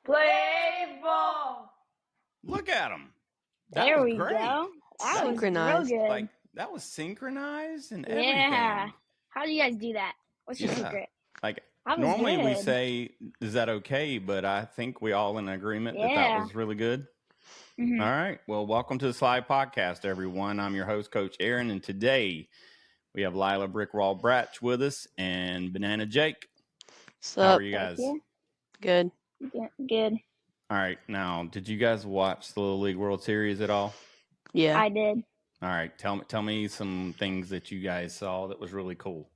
Play ball. Look at him. There we great. go. That was real good. That was synchronized and Yeah. everything. How do you guys do that? What's your secret? Normally we say, is that okay? But I think we all in agreement that was really good. Mm-hmm. All right. Well, welcome to the Slide Podcast, everyone. I'm your host, Coach Aaron, and today we have Lila Brickwall Bratch with us and Banana Jake. How are you guys? Good. Good. All right. Now, did you guys watch the Little League World Series at all? Yeah. I did. All right. Tell me some things that you guys saw that was really cool.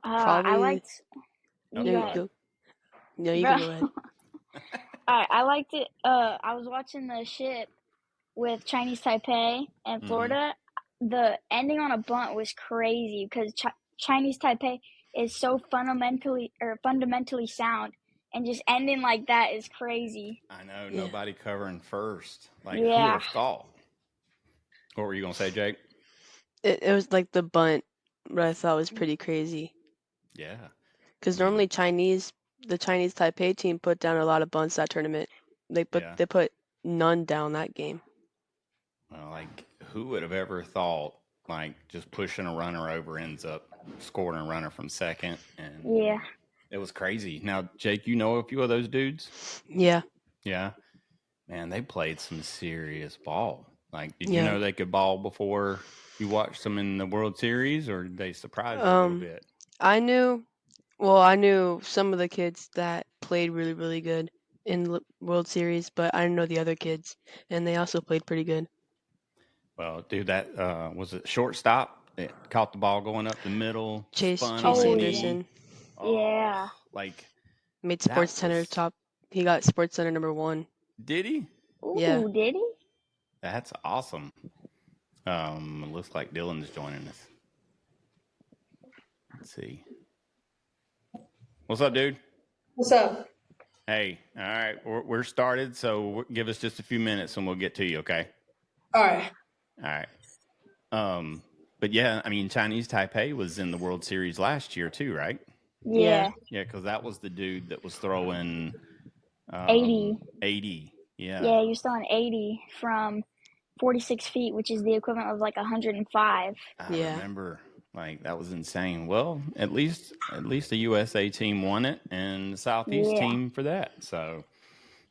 I liked. Okay. No, you can go ahead. All right. I liked it. I was watching the ship with Chinese Taipei and Florida. Mm-hmm. The ending on a bunt was crazy because Chinese Taipei is so fundamentally sound, and just ending like that is crazy. I know. Yeah. Nobody covering first. Who would Yeah. have thought? What were you gonna say, Jake? It was like the bunt, but I thought was pretty crazy. Yeah. Because normally the Chinese Taipei team put down a lot of bunts that tournament. They put none down that game. Well, who would have ever thought just pushing a runner over ends up scoring a runner from second? And it was crazy. Now, Jake, you know a few of those dudes? Yeah. Yeah. Man, they played some serious ball. Did you know they could ball before you watched them in the World Series, or did they surprise you a little bit? I knew some of the kids that played really, really good in the World Series, but I didn't know the other kids, and they also played pretty good. Well, dude, that was it shortstop. It caught the ball going up the middle. Chase Anderson. Yeah. Made SportsCenter top. He got SportsCenter #1. Did he? Ooh, yeah. Did he? That's awesome. It looks like Dylan's joining us. Let's see. What's up, dude? What's up? Hey, all right, we're started, so give us just a few minutes and we'll get to you, okay? All right. But yeah, I mean, Chinese Taipei was in the World Series last year too, right? Yeah. Yeah, because that was the dude that was throwing 80. 80. Yeah. Yeah, you're throwing 80 from 46 feet, which is the equivalent of 105. I remember. That was insane. Well, at least the USA team won it, and the Southeast team for that. So,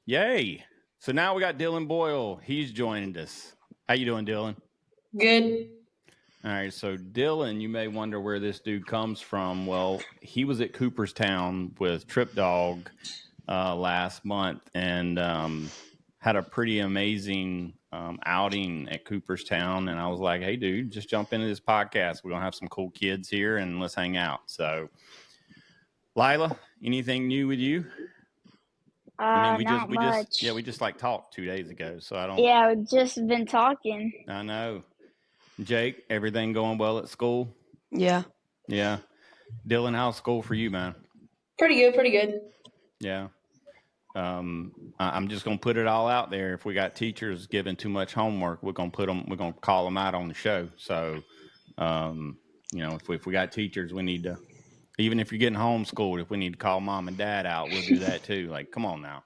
yay! So now we got Dylan Boyle. He's joined us. How you doing, Dylan? Good. All right. So Dylan, you may wonder where this dude comes from. Well, he was at Cooperstown with Trip Dog last month, and had a pretty amazing outing at Cooperstown. And I was like, hey, dude, just jump into this podcast. We're going to have some cool kids here and let's hang out. So, Lila, anything new with you? Not much. We just talked 2 days ago. So I don't. Yeah, we've just been talking. I know. Jake, everything going well at school? Yeah. Yeah. Dylan, how's school for you, man? Pretty good. Yeah. I'm just going to put it all out there. If we got teachers giving too much homework, we're going to call them out on the show. So, if we got teachers, we need to, even if you're getting homeschooled, if we need to call mom and dad out, we'll do that too. Come on now.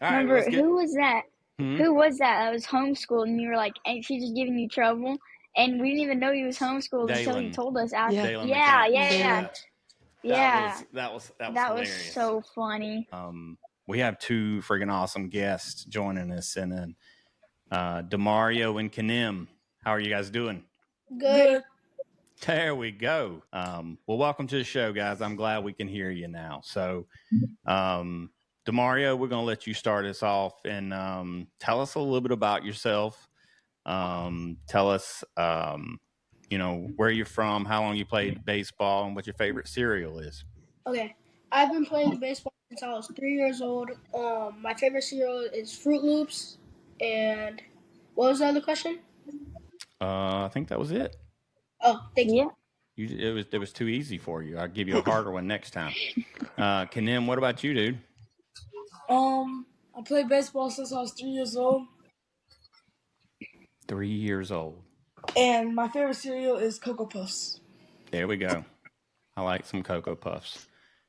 All Remember, right, who was that? Who was that was homeschooled and you were like, ain't she just giving you trouble? And we didn't even know he was homeschooled until he told us after. Yeah. That was so funny. We have two friggin' awesome guests joining us, and then Demario and C'nim. How are you guys doing? Good. There we go. Well, welcome to the show, guys. I'm glad we can hear you now. So, Demario, we're going to let you start us off and tell us a little bit about yourself. Tell us, where you're from, how long you played baseball, and what your favorite cereal is. Okay. I've been playing baseball since I was 3 years old. My favorite cereal is Fruit Loops. And what was the other question? I think that was it. Oh, thank you. It was too easy for you. I'll give you a harder one next time. C'nim, what about you, dude? I played baseball since I was 3 years old. 3 years old. And my favorite cereal is Cocoa Puffs. There we go. I like some Cocoa Puffs.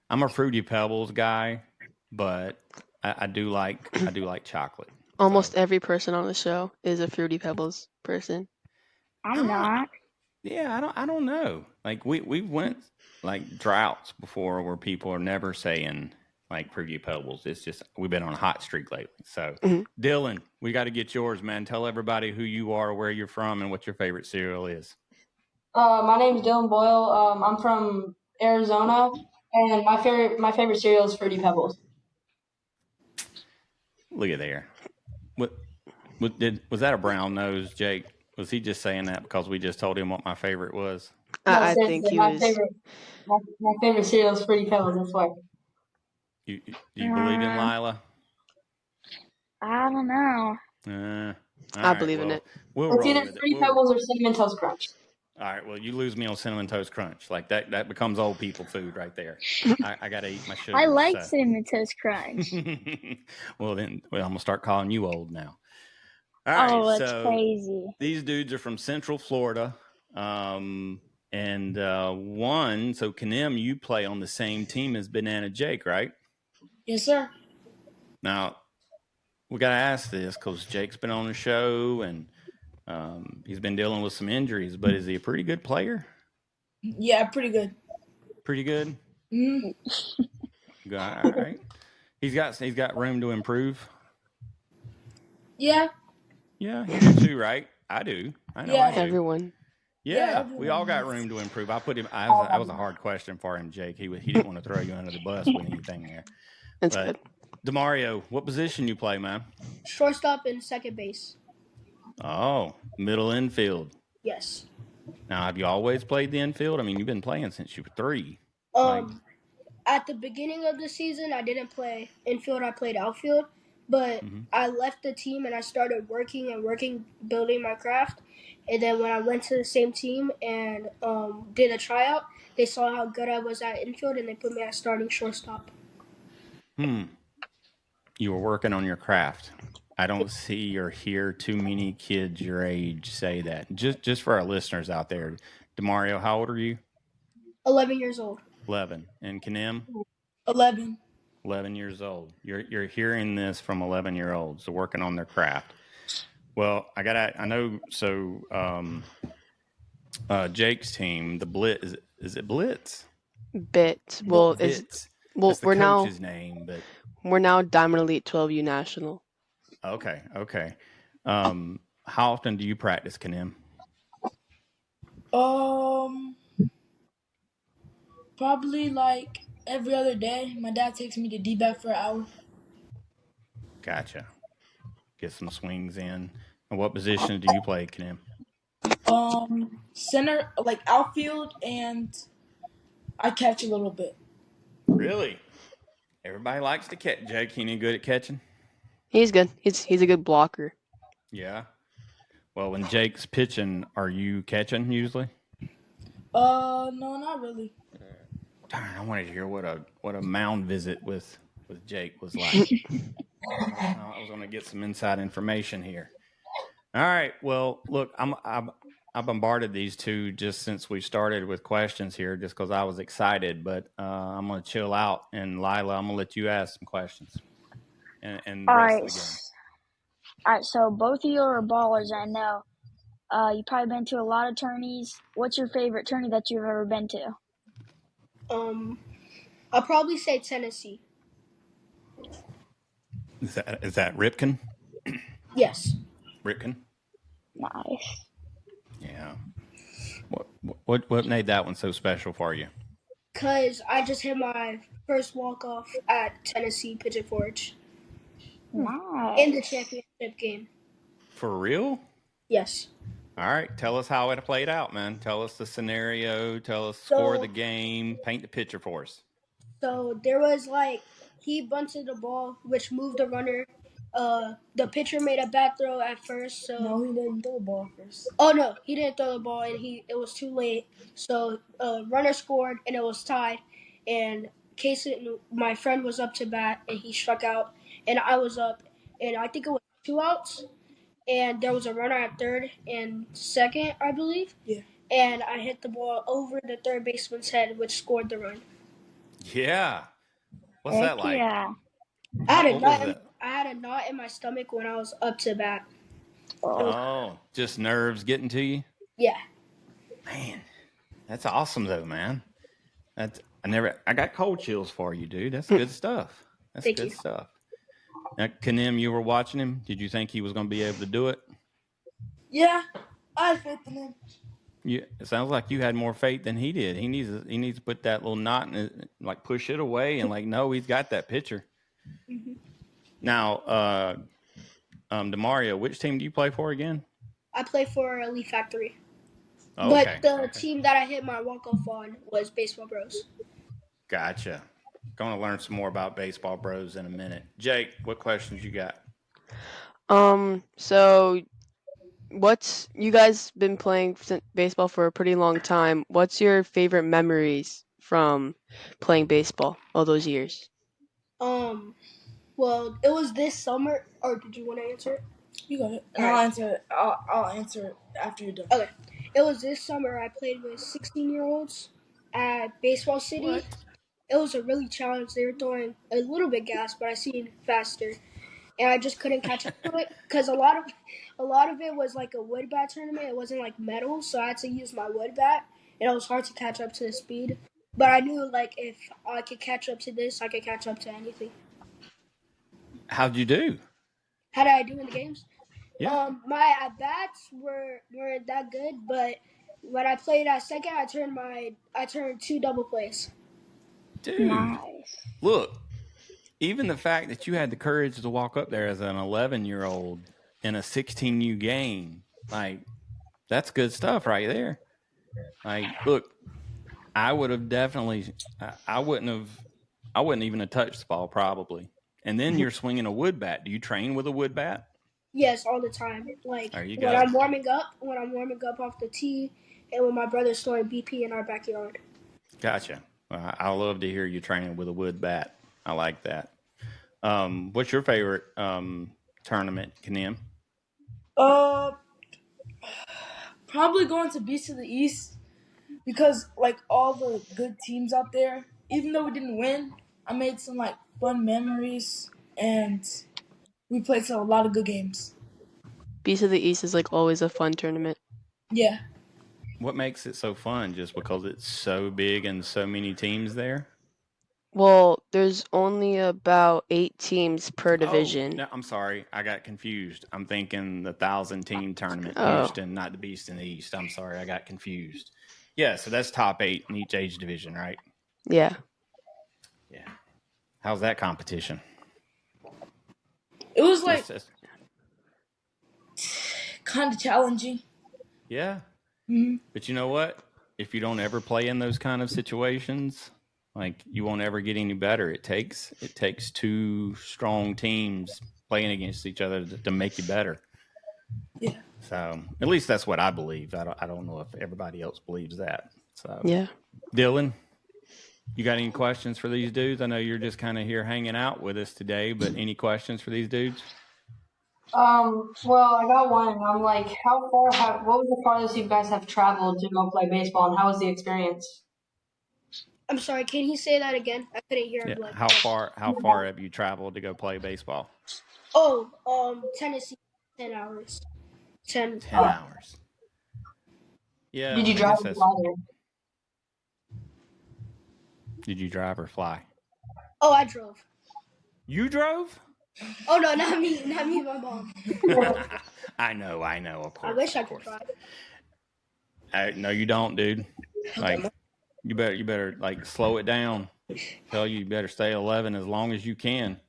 I'm a Fruity Pebbles guy, but I do like chocolate. Almost So, every person on the show is a Fruity Pebbles person. I'm not. yeah, I don't know. Like we went like droughts before where people are never saying like Fruity Pebbles. It's just we've been on a hot streak lately. So, Mhm. Dylan, we got to get yours, man. Tell everybody who you are, where you're from, and what your favorite cereal is. My name's Dylan Boyle. I'm from Arizona, and my favorite cereal is Fruity Pebbles. Look at there. What was that a brown nose, Jake? Was he just saying that because we just told him what my favorite was? No, I think seriously, he my was. favorite cereal is Fruity Pebbles. That's why. Do you believe in Lila? I don't know. I believe in it. We'll It's roll either with it. Fruity Pebbles or Cinnamon Toast Crunch. All right. Well, you lose me on Cinnamon Toast Crunch. Like that becomes old people food right there. I got to eat my sugar. I like Cinnamon Toast Crunch. Well, I'm gonna start calling you old now. All right. That's crazy. These dudes are from Central Florida. And one, so C'nim, you play on the same team as Banana Jake, right? Yes, sir. Now, we got to ask this because Jake's been on the show and he's been dealing with some injuries, but is he a pretty good player? Yeah, pretty good. Pretty good? Mm-hmm. All right. He's got room to improve. Yeah. Yeah, you do too, right? I do. I know I do. Everyone. Yeah, everyone we all got does. room to improve. I put him. That was a hard question for him, Jake. He didn't want to throw you under the bus with anything there. That's good. Demario, what position you play, man? Shortstop and second base. Oh, middle infield. Yes. Now, have you always played the infield? I mean, you've been playing since you were 3. At the beginning of the season, I didn't play infield. I played outfield, but I left the team and I started working, building my craft. And then when I went to the same team and did a tryout, they saw how good I was at infield and they put me at starting shortstop. You were working on your craft. I don't see or hear too many kids your age say that. Just for our listeners out there, Demario, how old are you? 11 years old. 11. And C'nim? 11. 11 years old. You're hearing this from 11-year-olds working on their craft. Well, Jake's team, the Blitz, is it Blitz? Bits. Well, Blitz. Well, we're coach's name, but we're now Diamond Elite 12U National. Okay. How often do you practice, C'nim? Probably like every other day. My dad takes me to D-back for an hour. Gotcha. Get some swings in. And what position do you play, C'nim? Center, like outfield, and I catch a little bit. Really? Everybody likes to catch. Jake, any good at catching? He's good. He's a good blocker. Yeah. Well, when Jake's pitching, are you catching usually? No, not really. Darn, I wanted to hear what a mound visit with Jake was like. I was going to get some inside information here. All right. Well, look, I bombarded these two just since we started with questions here, just because I was excited. But I'm going to chill out, and Lila, I'm going to let you ask some questions. And the rest of the game. All right. So both of you are ballers. I know. You've probably been to a lot of tourneys. What's your favorite tourney that you've ever been to? I'll probably say Tennessee. Is that Ripken? Yes. Ripken? Nice. Yeah. What made that one so special for you? Because I just hit my first walk-off at Tennessee Pigeon Forge. Nice. In the championship game. For real? Yes. All right. Tell us how it played out, man. Tell us the scenario. Tell us score of the game. Paint the picture for us. So there was he bunted the ball, which moved the runner. The pitcher made a bad throw at first. So no, he didn't throw the ball first. Oh no, he didn't throw the ball, and it was too late. So runner scored, and it was tied. And my friend was up to bat, and he struck out, and I was up, and I think it was 2 outs, and there was a runner at third and second, I believe. Yeah. And I hit the ball over the third baseman's head, which scored the run. Yeah. What's that like? Yeah. I had a What was knot. that? I had a knot in my stomach when I was up to bat. Oh, just nerves getting to you? Yeah. Man, that's awesome though, man. I got cold chills for you, dude. That's good stuff. That's Thank good you. stuff. Now, C'nim, you were watching him. Did you think he was going to be able to do it? Yeah, I have faith in him. It sounds like you had more faith than he did. He needs to put that little knot and like push it away and like no, he's got that pitcher. Mm-hmm. Now, Demario, which team do you play for again? I play for Elite Factory. Oh, But okay. the team that I hit my walk-off on was Baseball Broz. Gotcha. Going to learn some more about Baseball Bros in a minute. Jake, what questions you got? So you guys been playing baseball for a pretty long time. What's your favorite memories from playing baseball all those years? Well, it was this summer. Or did you want to answer it? You got it. All I'll right. answer it. I'll answer it after you're done. Okay. It was this summer. I played with 16-year-olds at Baseball City. What? It was a really challenge. They were throwing a little bit gas, but I seen faster, and I just couldn't catch up to it because a lot of it was like a wood bat tournament. It wasn't like metal, so I had to use my wood bat, and it was hard to catch up to the speed. But I knew like if I could catch up to this, I could catch up to anything. How'd you do? How did I do in the games? Yeah. My at bats weren't that good, but when I played at second, I turned 2 double plays. Dude, Nice. look, even the fact that you had the courage to walk up there as an 11-year-old in a 16U game, like, that's good stuff right there. Like, look, I would have definitely, I wouldn't even have touched the ball probably. And then you're swinging a wood bat. Do you train with a wood bat? Yes, all the time. Like There you when go. I'm warming up off the tee, and when my brother's throwing BP in our backyard. Gotcha. I love to hear you training with a wood bat. I like that. What's your favorite tournament, C'nim? Probably going to Beast of the East because like all the good teams out there. Even though we didn't win, I made some like fun memories and we played a lot of good games. Beast of the East is like always a fun tournament. Yeah. What makes it so fun? Just because it's so big and so many teams there? Well, there's only about 8 teams per division. Oh, no, I'm sorry. I got confused. I'm thinking the 1,000-team tournament in Oh. Houston, not the Beast in the East. I'm sorry. I got confused. Yeah, so that's top 8 in each age division, right? Yeah. Yeah. How's that competition? It was like Just- kind of challenging. yeah. Mm-hmm. But you know what? If you don't ever play in those kind of situations, like you won't ever get any better. It takes 2 strong teams playing against each other to make you better. Yeah. So at least that's what I believe. I don't know if everybody else believes that. So Yeah. Dylan, you got any questions for these dudes? I know you're just kind of here hanging out with us today, but any questions for these dudes? Well, I got one. I'm like, what was the farthest you guys have traveled to go play baseball, and how was the experience? I'm sorry, can you say that again? I couldn't hear him. Yeah. How far have you traveled to go play baseball? Tennessee, 10 hours. 10 hours. Yeah. Did you drive or fly there? Did you drive or fly? Oh, I drove. You drove? Oh no, not me, my mom. I know, of course. I wish I of could course. drive. No, you don't, dude. Like, you better like slow it down. Tell you better stay 11 as long as you can.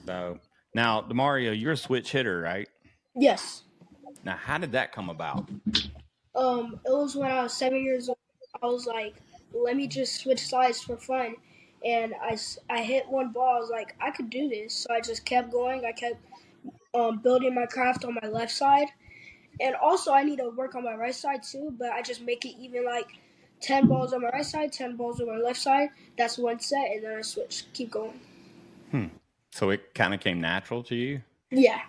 So now, Demario, you're a switch hitter, right? Yes. Now, how did that come about? It was when I was 7 years old. I was like, let me just switch sides for fun. And I hit one ball. I was like, I could do this. So I just kept going. I kept building my craft on my left side. And also, I need to work on my right side too. But I just make it even, like 10 balls on my right side, 10 balls on my left side. That's one set. And then I switch. Keep going. So it kind of came natural to you? Yeah.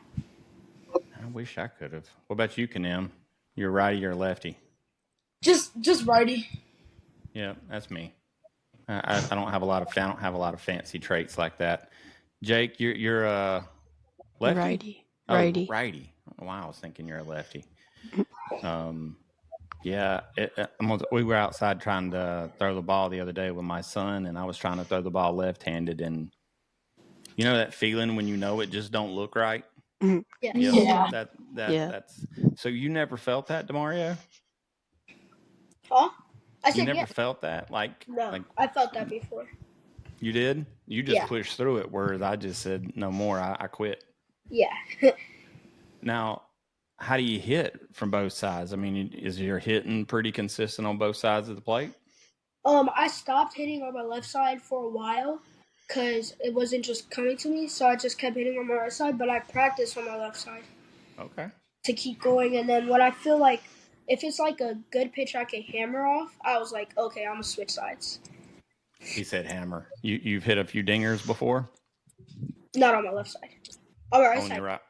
I wish I could have. What about you, C'nim? You're righty or lefty? Just righty. Yeah, that's me. I don't have a lot of fancy traits like that. Jake, you're a lefty? Righty. Oh, Righty. righty. Wow, I was thinking you're a lefty. Yeah, we were outside trying to throw the ball the other day with my son, and I was trying to throw the ball left-handed, and you know that feeling when you know it just don't look right? Mhm. Yes. Yeah. That's so you never felt that, Demario? Huh? I You said never yeah. felt that? No, Like I felt that before. you did? You just Yeah. pushed through it, whereas I just said no more. I quit. Yeah. Now, how do you hit from both sides? I mean, is your hitting pretty consistent on both sides of the plate? I stopped hitting on my left side for a while because it wasn't just coming to me, so I just kept hitting on my right side. But I practiced on my left side. Okay. To keep going, and then when I feel like if it's like a good pitch I can hammer off, I was like, okay, I'm gonna switch sides. He said hammer. You've hit a few dingers before? Not on my left side. On my right On side. your right.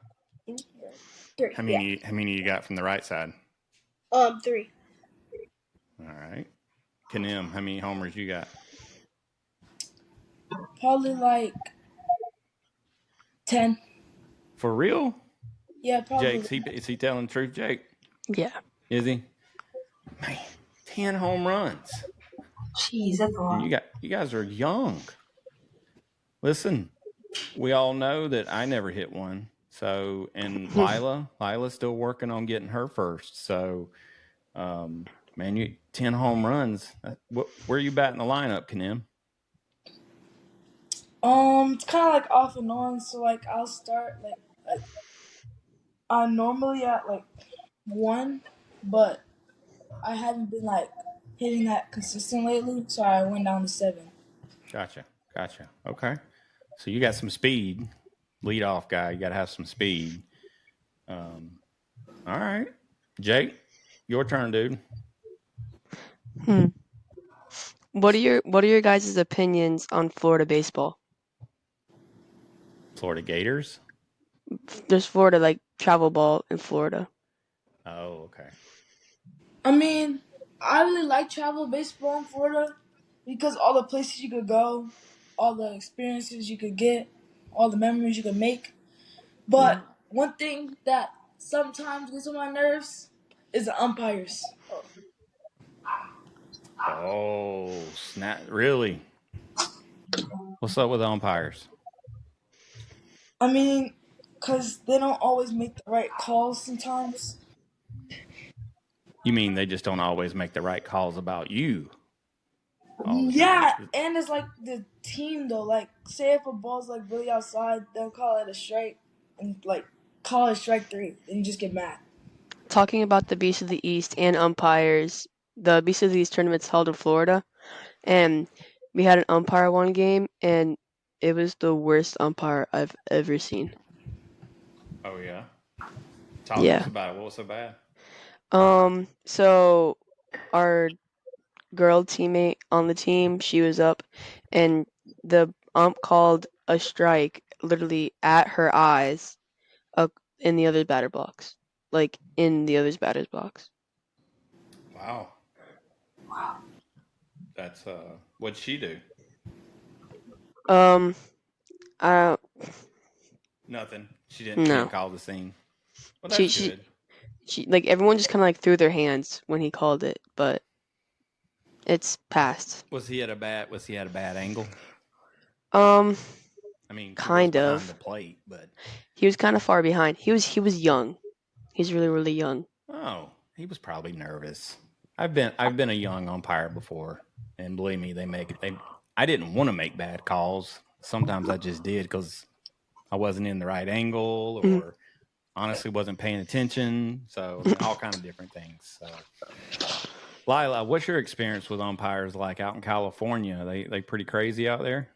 3. How many you got from the right side? 3. All right. C'nim, how many homers you got? Probably like 10. For real? Yeah, probably. Jake, is he telling the truth, Jake? Yeah. Is he? Man, 10 home runs. Jeez, that's a lot. You guys are young. Listen, we all know that I never hit one. So, and Lila's still working on getting her first. So, man, you 10 home runs. Where are you batting the lineup, C'nim? It's kind of like off and on. So like I'll start like I'm normally at like 1, but I haven't been like hitting that consistent lately, so I went down to 7. Gotcha. Okay. So you got some speed. Lead off guy, you got to have some speed. All right. Jake, your turn, dude. What are your guys' opinions on Florida baseball? Florida Gators? There's Florida, like travel ball in Florida. Oh, okay. I mean, I really like travel baseball in Florida because all the places you could go, all the experiences you could get, all the memories you could make. But one thing that sometimes gets on my nerves is the umpires. Oh, snap. Really? What's up with the umpires? I mean, because they don't always make the right calls sometimes. You mean they just don't always make the right calls about you? Yeah, and it's like the team though. Like, say if a ball's like really outside, they'll call it a strike, and like call it strike 3, and you just get mad. Talking about the Beast of the East and umpires, the Beast of the East tournament's held in Florida, and we had an umpire one game, and it was the worst umpire I've ever seen. Oh, yeah? Talk to us about it. What was so bad? So our girl teammate on the team, she was up, and the ump called a strike literally at her eyes in the other batter box. Like, in the other's batter's box. Wow. That's, what'd she do? Nothing. She didn't call the scene. Well, that's good. She like everyone just kind of like threw their hands when he called it, but it's passed. Was he at a bad angle? I mean, kind he was of behind the plate, but he was kind of far behind. He was young. He's really, really young. Oh, he was probably nervous. I've been a young umpire before, and believe me, I didn't want to make bad calls. Sometimes I just did because I wasn't in the right angle or honestly wasn't paying attention. So all kind of different things. So, Lila, what's your experience with umpires like out in California? They pretty crazy out there?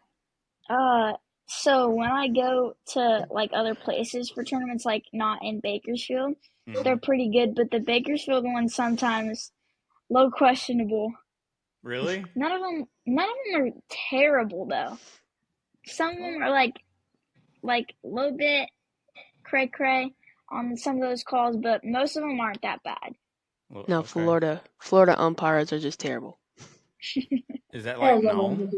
So when I go to like other places for tournaments, like not in Bakersfield, they're pretty good. But the Bakersfield ones sometimes low questionable. Really? None of them are terrible though. Some of them are like a little bit cray on some of those calls, but most of them aren't that bad. Well, no, okay. Florida umpires are just terrible. Is that like known?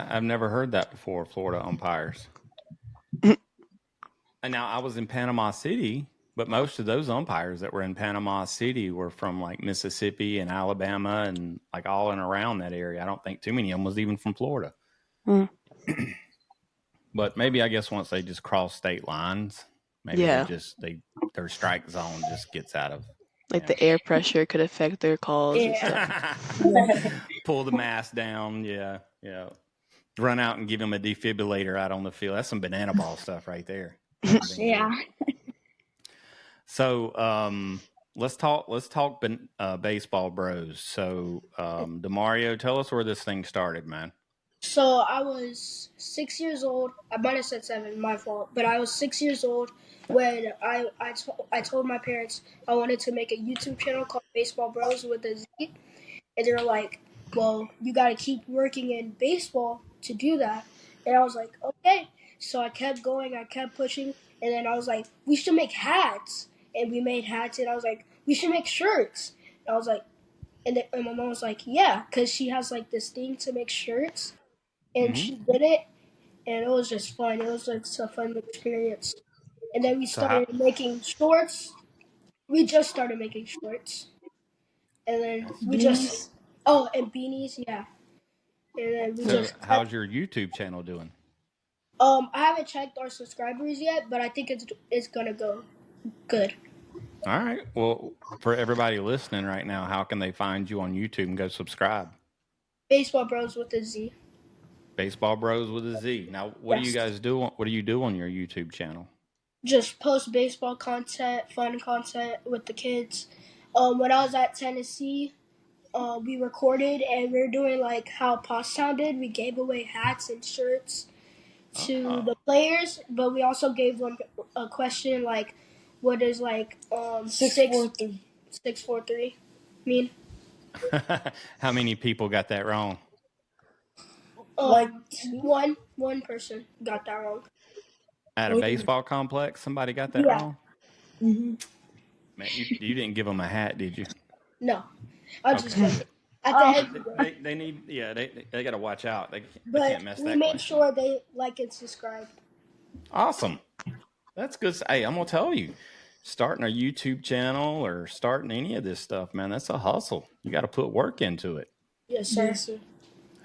I've never heard that before. Florida umpires. And now I was in Panama City, but most of those umpires that were in Panama City were from like Mississippi and Alabama and like all in around that area. I don't think too many of them was even from Florida. Mm. But maybe I guess once they just cross state lines, maybe their strike zone just gets out of the air pressure could affect their calls and stuff. Pull the mask down, yeah. Run out and give them a defibrillator out on the field. That's some banana ball stuff right there. Yeah. So let's talk Baseball Bros. So Demario, tell us where this thing started, man. So I was 6 years old. I might have said 7, my fault. But I was 6 years old when I told my parents I wanted to make a YouTube channel called Baseball Bros with a Z. And they were like, well, you got to keep working in baseball to do that. And I was like, okay. So I kept going. I kept pushing. And then I was like, we should make hats. And we made hats. And I was like, we should make shirts. And I was like, and my mom was like, yeah, because she has like this thing to make shirts. And she did it. And it was just fun. It was like a fun experience. And then we started making shorts. We just started making shorts. And then we just... Oh, and beanies, yeah. And then we how's your YouTube channel doing? I haven't checked our subscribers yet, but I think it's gonna go good. All right. Well, for everybody listening right now, how can they find you on YouTube and go subscribe? Baseball Bros with a Z. Baseball Bros with a Z. Now, what do you guys do? What do you do on your YouTube channel? Just post baseball content, fun content with the kids. When I was at Tennessee, we recorded and we were doing like how Pottstown did. We gave away hats and shirts to the players, but we also gave them a question like, what is like 643 mean? How many people got that wrong? Like one person got that wrong. At a baseball complex, somebody got that wrong? Mm-hmm. Man, you didn't give them a hat, did you? No. I just at the end. They need, they got to watch out. They can't mess that. We made sure they like and subscribe. Awesome. That's good. Hey, I'm going to tell you, starting a YouTube channel or starting any of this stuff, man, that's a hustle. You got to put work into it. Yes, sir.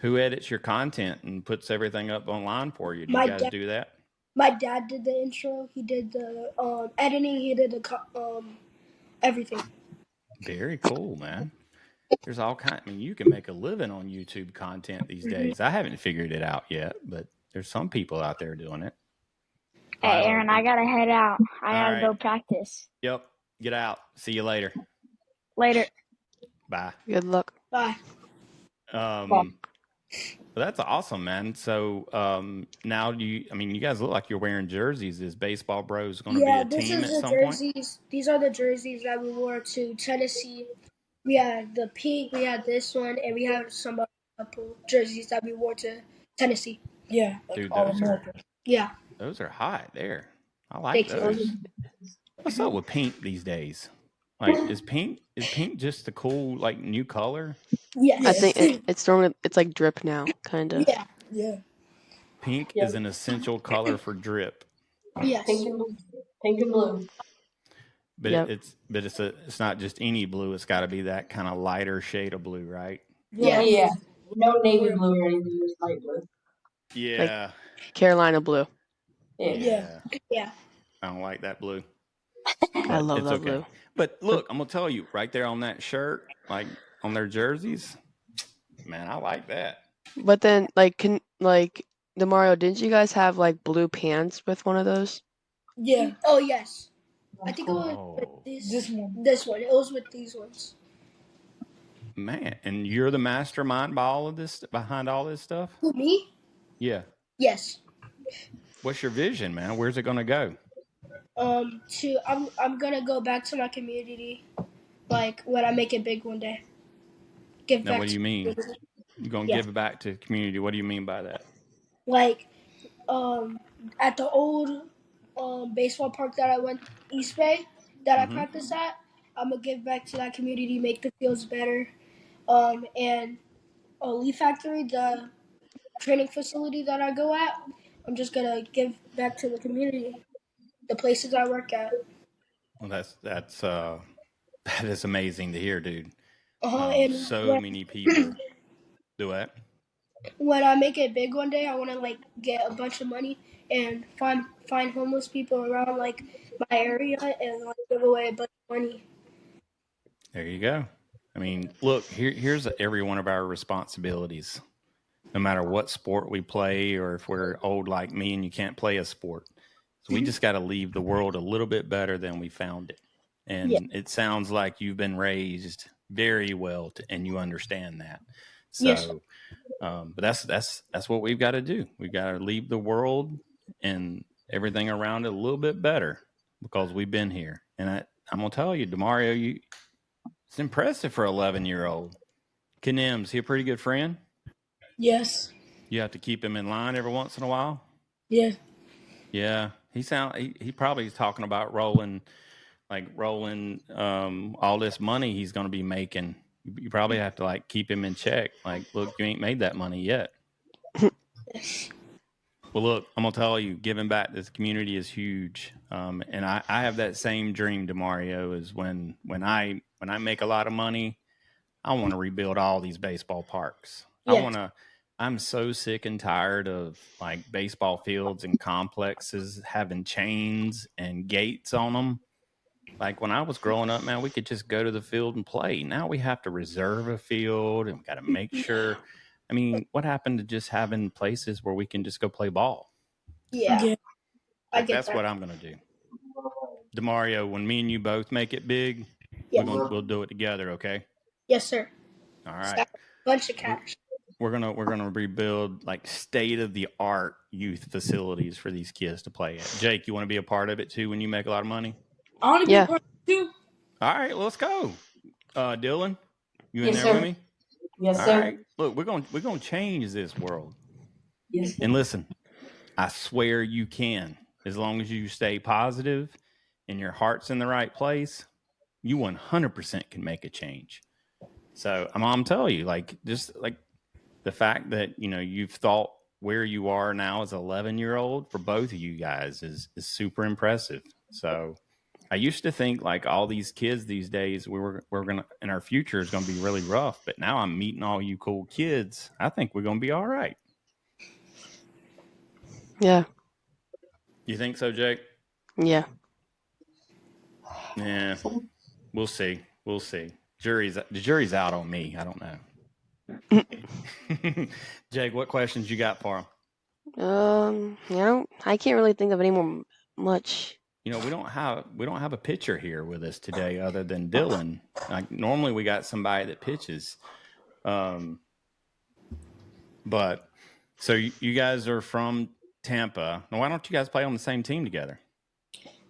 Who edits your content and puts everything up online for you? Do you guys do that? My dad did the intro. He did the editing. He did the everything. Very cool, man. There's all kind. I mean, you can make a living on YouTube content these days. I haven't figured it out yet, but there's some people out there doing it. Hey, Aaron, I gotta head out. I gotta go practice. Yep. Get out. See you later. Later. Bye. Good luck. Bye. That's awesome, man. So now you guys look like you're wearing jerseys. Is Baseball Bros going to be a team at some point? These are the jerseys that we wore to Tennessee. We had the pink, we had this one, and we have some couple jerseys that we wore to Tennessee. Yeah. Dude, those are hot there. I like those. What's up with pink these days? Like, is pink just the cool like new color? Yes. I think it's like drip now, kind of. Yeah. Pink is an essential color for drip. Yes. Pink and blue. But it's not just any blue. It's got to be that kind of lighter shade of blue, right? Yeah. No navy blue or anything, just light blue. Yeah. Like Carolina blue. Yeah. I don't like that blue. I love that blue. But look, I'm gonna tell you, right there on that shirt, like on their jerseys, man, I like that. But then, Demario, didn't you guys have like blue pants with one of those? Yeah. Oh yes. I think it was with this one. It was with these ones. Man, and you're the mastermind behind all this stuff? Who, me? Yeah. Yes. What's your vision, man? Where's it gonna go? I'm gonna go back to my community, like when I make it big one day. Now, what do you mean? You're gonna give it back to the community? What do you mean by that? Like, at the old baseball park that I went, East Bay, that I practiced at, I'm gonna give back to that community, make the fields better. And a Leaf Factory, the training facility that I go at. I'm just gonna give back to the community, the places I work at. Well, that is amazing to hear, dude. And So many people do it. when I make it big one day, I want to like get a bunch of money and find homeless people around like my area and like give away a bunch of money. There you go. I mean, look, here's every one of our responsibilities. No matter what sport we play, or if we're old like me and you can't play a sport, so we just got to leave the world a little bit better than we found it. And it sounds like you've been raised very well, and you understand that. So, yes. but that's what we've got to do. We've got to leave the world and everything around it a little bit better because we've been here. And I'm gonna tell you, Demario, it's impressive for an 11-year-old. C'nim's he a pretty good friend? Yes. You have to keep him in line every once in a while. Yeah. Yeah, he probably is talking about rolling all this money he's going to be making. You probably have to like keep him in check. Like, look, you ain't made that money yet. Well, look, I'm gonna tell you, giving back to this community is huge. And I have that same dream, Demario, is when I make a lot of money, I want to rebuild all these baseball parks. Yes. I'm so sick and tired of like baseball fields and complexes having chains and gates on them. Like when I was growing up, man, we could just go to the field and play. Now we have to reserve a field and we got to make sure. I mean, what happened to just having places where we can just go play ball? Yeah. Yeah. I get That's that. what I'm going to do. Demario, when me and you both make it big, Yes. we'll do it together, okay? Yes, sir. All right. Got a bunch of cash. We're gonna rebuild like state of the art youth facilities for these kids to play at. Jake, you want to be a part of it too when you make a lot of money? I want to be Yeah. a part of it too. All right, let's go. Dylan, you in Yes, there sir. with me? Yes, All sir. right. Look, we're gonna change this world. Yes, sir. And listen, I swear you can. As long as you stay positive and your heart's in the right place, you 100% can make a change. So I'm telling you, like, just like the fact that, you know, you've thought where you are now as an 11-year-old for both of you guys is super impressive. So I used to think like all these kids these days, we're gonna, and our future is gonna be really rough. But now I'm meeting all you cool kids. I think we're gonna be all right. Yeah. You think so, Jake? Yeah. Yeah. We'll see. We'll see. The jury's out on me. I don't know. Jake, what questions you got for him? I can't really think of any more much. You know, we don't have a pitcher here with us today other than Dylan. Like normally we got somebody that pitches. But so you guys are from Tampa. Now, why don't you guys play on the same team together?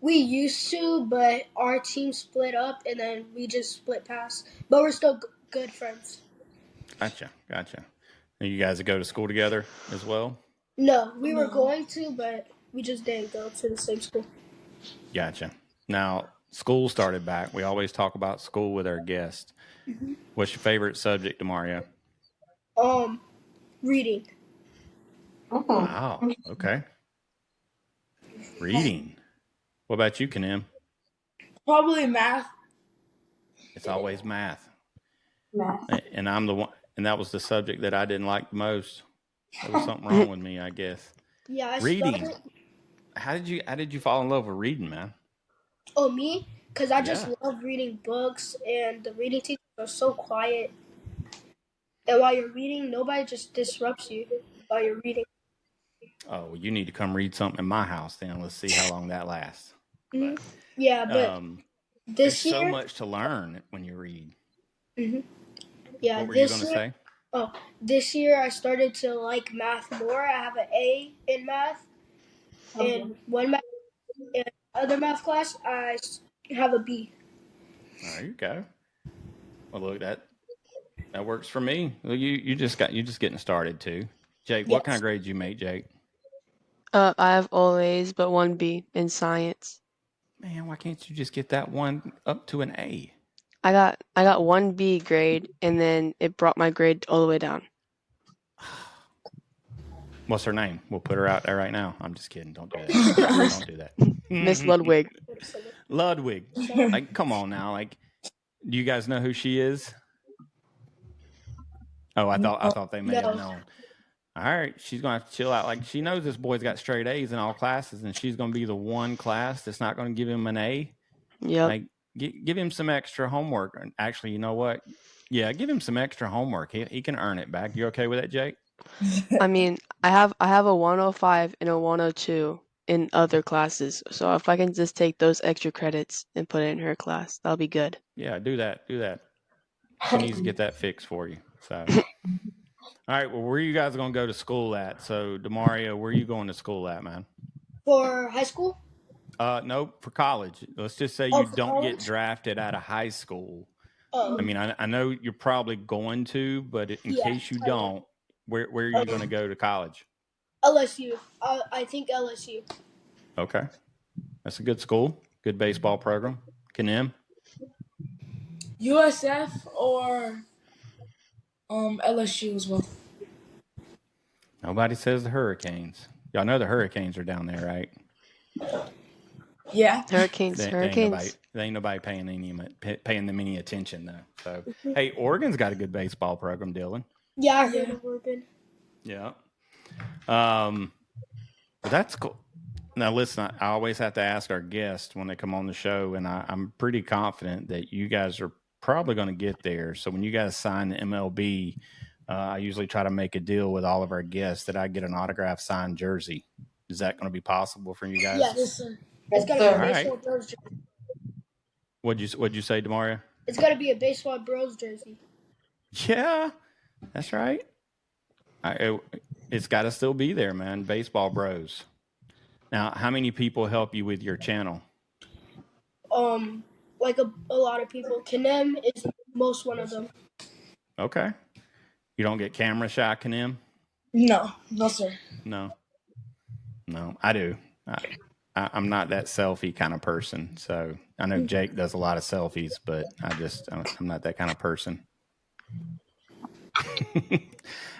We used to, but our team split up and then we just split paths. But we're still good friends. Gotcha. And you guys go to school together as well? No, we were going to, but we just didn't go to the same school. Gotcha. Now, school started back. We always talk about school with our guests. Mm-hmm. What's your favorite subject, Demario? Reading. Oh. Wow. Okay. Reading. What about you, C'nim? Probably math. It's always math. Math. And I'm the one, and that was the subject that I didn't like the most. There was something wrong with me, I guess. Yeah, reading. How did you fall in love with reading, man? Oh, me? Because I just love reading books, and the reading teachers are so quiet. And while you're reading, nobody just disrupts you while you're reading. Oh, well, you need to come read something in my house then. Let's see how long that lasts. Mm-hmm. But, yeah, but there's so much to learn when you read. Mm-hmm. Yeah, what were you going to say? Oh, this year I started to like math more. I have an A in math. In one math, in other math class, I have a B. There you go. Well, look, that works for me. Well, you just getting started too. Jake, what kind of grade did you make, Jake? I have all A's but one B in science. Man, why can't you just get that one up to an A? I got one B grade, and then it brought my grade all the way down. What's her name? We'll put her out there right now. I'm just kidding. Don't do that. Don't do that. Miss Ludwig. Ludwig. Like, come on now. Like, do you guys know who she is? Oh, I thought they may have known. All right, she's gonna have to chill out. Like, she knows this boy's got straight A's in all classes, and she's gonna be the one class that's not gonna give him an A. Yep. Like, give him some extra homework. And actually, you know what? Yeah, give him some extra homework. He can earn it back. You okay with that, Jake? I mean, I have a 105 and a 102 in other classes. So if I can just take those extra credits and put it in her class, that'll be good. Yeah, do that. She needs to get that fixed for you. So, all right. Well, where are you guys gonna go to school at? So, Demario, where are you going to school at, man? For high school? No, for college. Let's just say you don't get drafted out of high school. I mean, I know you're probably going to, but in case you don't, where are you going to go to college? LSU. I think LSU. Okay. That's a good school. Good baseball program. C'nim? USF or LSU as well. Nobody says the Hurricanes. Y'all know the Hurricanes are down there, right? Yeah. Hurricanes. They ain't nobody paying them any attention though. So, hey, Oregon's got a good baseball program, Dylan. Yeah, I heard of Oregon. Yeah. But that's cool. Now, listen, I always have to ask our guests when they come on the show, and I'm pretty confident that you guys are probably going to get there. So when you guys sign the MLB, I usually try to make a deal with all of our guests that I get an autographed signed jersey. Is that going to be possible for you guys? Yes, sir. It's going to be a Baseball Bros jersey. What'd you say, Demario? It's going to be a Baseball Bros jersey. Yeah, that's right. It's got to still be there, man. Baseball Bros. Now, how many people help you with your channel? Like a lot of people. C'nim is most one of them. Okay. You don't get camera shy, C'nim? No, sir. No, I do. I'm not that selfie kind of person. So I know Jake does a lot of selfies, but I'm not that kind of person.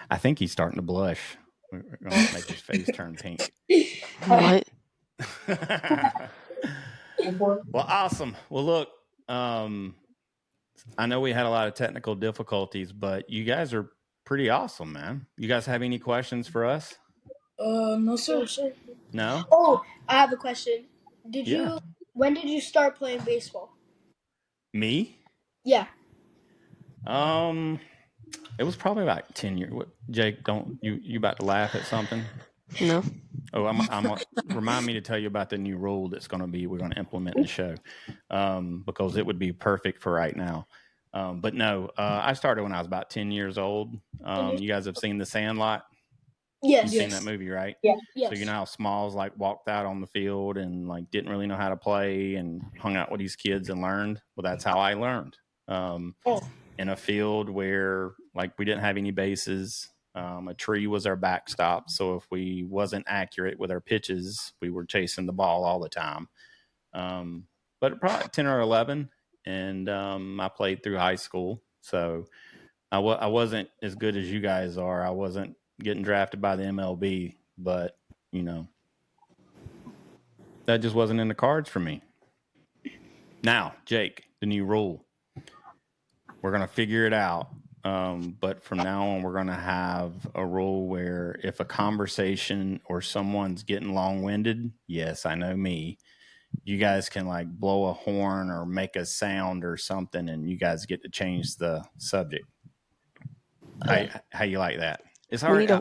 I think he's starting to blush. We're going to make his face turn pink. What? Well, awesome. Well, look, I know we had a lot of technical difficulties, but you guys are pretty awesome, man. You guys have any questions for us? No, sir. No? Oh, I have a question. When did you start playing baseball? Me? Yeah. It was probably about 10 years. Jake, don't you about to laugh at something? No. Oh, I'm remind me to tell you about the new rule we're going to implement in the show, because it would be perfect for right now. But no, I started when I was about 10 years old. You guys have seen The Sandlot? Yes. You've seen that movie, right? Yeah. Yes. So you know how Smalls like walked out on the field and like didn't really know how to play and hung out with these kids and learned? Well, that's how I learned. In a field where like we didn't have any bases. A tree was our backstop. So if we wasn't accurate with our pitches, we were chasing the ball all the time. But probably 10 or 11. And I played through high school. So I wasn't as good as you guys are. I wasn't getting drafted by the MLB, but you know, that just wasn't in the cards for me. Now, Jake, the new rule. We're going to figure it out. But from now on, we're going to have a rule where if a conversation or someone's getting long-winded, yes, I know me, you guys can like blow a horn or make a sound or something, and you guys get to change the subject. How you like that? It's hard.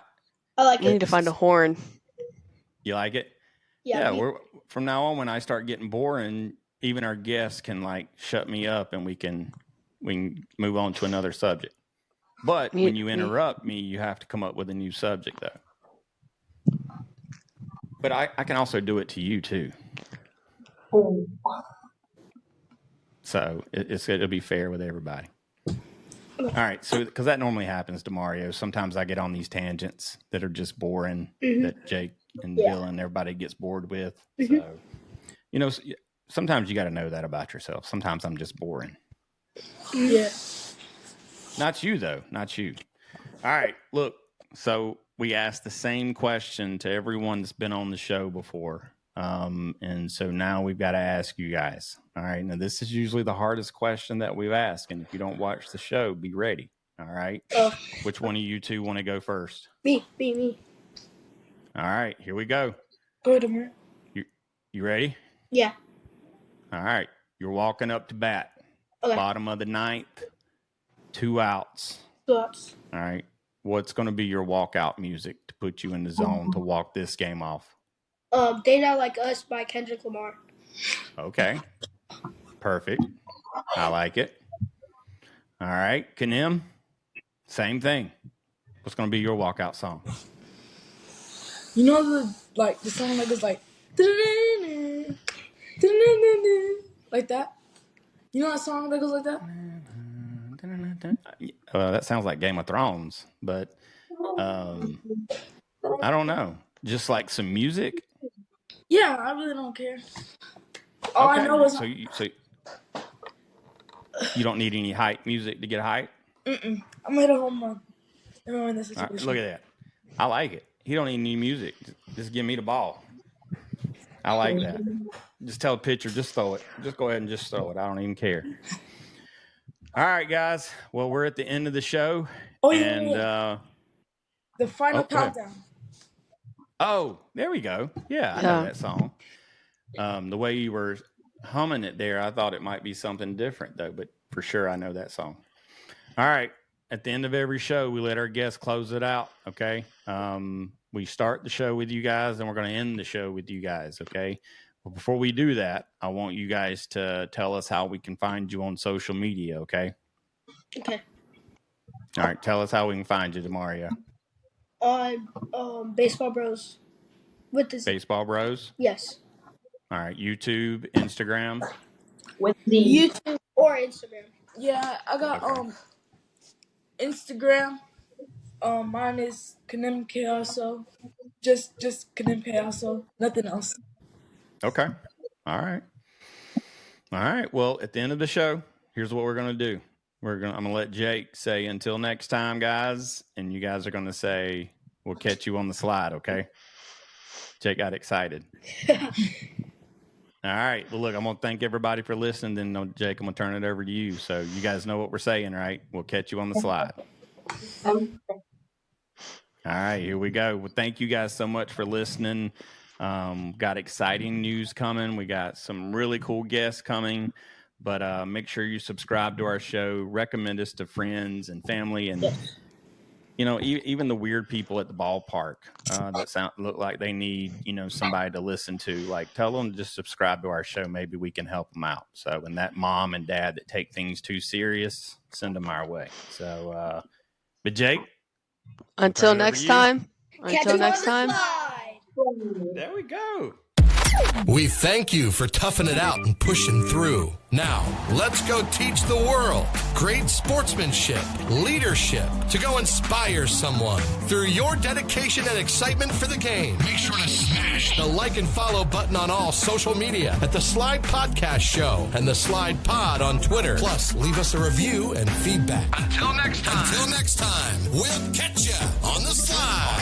I like it. We need to find a horn. You like it? Yeah. From now on, when I start getting boring, even our guests can like shut me up, and we can move on to another subject. But when you interrupt me, you have to come up with a new subject, though. But I can also do it to you, too. Oh. So it'll be fair with everybody. All right. So because that normally happens to Mario. Sometimes I get on these tangents that are just boring, that Jake and Dylan, everybody gets bored with. So, you know, sometimes you got to know that about yourself. Sometimes I'm just boring. Yeah. Not you, though. Not you. All right. Look, so we asked the same question to everyone that's been on the show before. And so now we've got to ask you guys. All right. Now, this is usually the hardest question that we've asked. And if you don't watch the show, be ready. All right. Which one of you two want to go first? Me. All right. Here we go. Go ahead, Amir. You ready? Yeah. All right. You're walking up to bat. Okay. Bottom of the ninth. 2 outs. 2 outs. All right. What's going to be your walkout music to put you in the zone to walk this game off? They Not Like Us by Kendrick Lamar. Okay. Perfect. I like it. All right. C'nim, same thing. What's going to be your walkout song? You know the song that goes like like that? You know that song that goes like that? That sounds like Game of Thrones, but I don't know. Just like some music? Yeah, I really don't care. All I know is so you don't need any hype music to get hype? I'm gonna hit a home run. Never mind this situation. Right, look at that. I like it. He don't need any music. Just give me the ball. I like that. Just tell the pitcher, just throw it. Just go ahead and just throw it. I don't even care. All right, guys. Well, we're at the end of the show. Oh, yeah. The final countdown. Oh, there we go. Yeah, I know that song. The way you were humming it there, I thought it might be something different, though, but for sure I know that song. All right. At the end of every show, we let our guests close it out, okay? We start the show with you guys, and we're going to end the show with you guys, okay? But before we do that, I want you guys to tell us how we can find you on social media, okay? Okay. All right, tell us how we can find you, Demario. On Baseball Broz. With this. Baseball Broz? Yes. All right, YouTube, Instagram? With the YouTube or Instagram. Yeah, I got Instagram. Mine is C'nim Chaoso. Just C'nim Chaoso. Nothing else. Okay. All right. Well, at the end of the show, here's what we're gonna do. I'm gonna let Jake say until next time, guys, and you guys are gonna say we'll catch you on the slide. Okay. Jake got excited. All right. Well, look, I'm gonna thank everybody for listening. Then, Jake, I'm gonna turn it over to you. So you guys know what we're saying, right? We'll catch you on the slide. All right, here we go. Well, thank you guys so much for listening. Got exciting news coming. We got some really cool guests coming, but make sure you subscribe to our show, recommend us to friends and family, and even the weird people at the ballpark that look like they need somebody to listen to. Like, tell them to just subscribe to our show. Maybe we can help them out. So, and that mom and dad that take things too serious, send them our way. So, but Jake. Until next time. Until next time. There we go. We thank you for toughing it out and pushing through. Now, let's go teach the world great sportsmanship, leadership, to go inspire someone through your dedication and excitement for the game. Make sure to smash the like and follow button on all social media at The Slide Podcast Show and The Slide Pod on Twitter. Plus, leave us a review and feedback. Until next time, we'll catch you on the slide.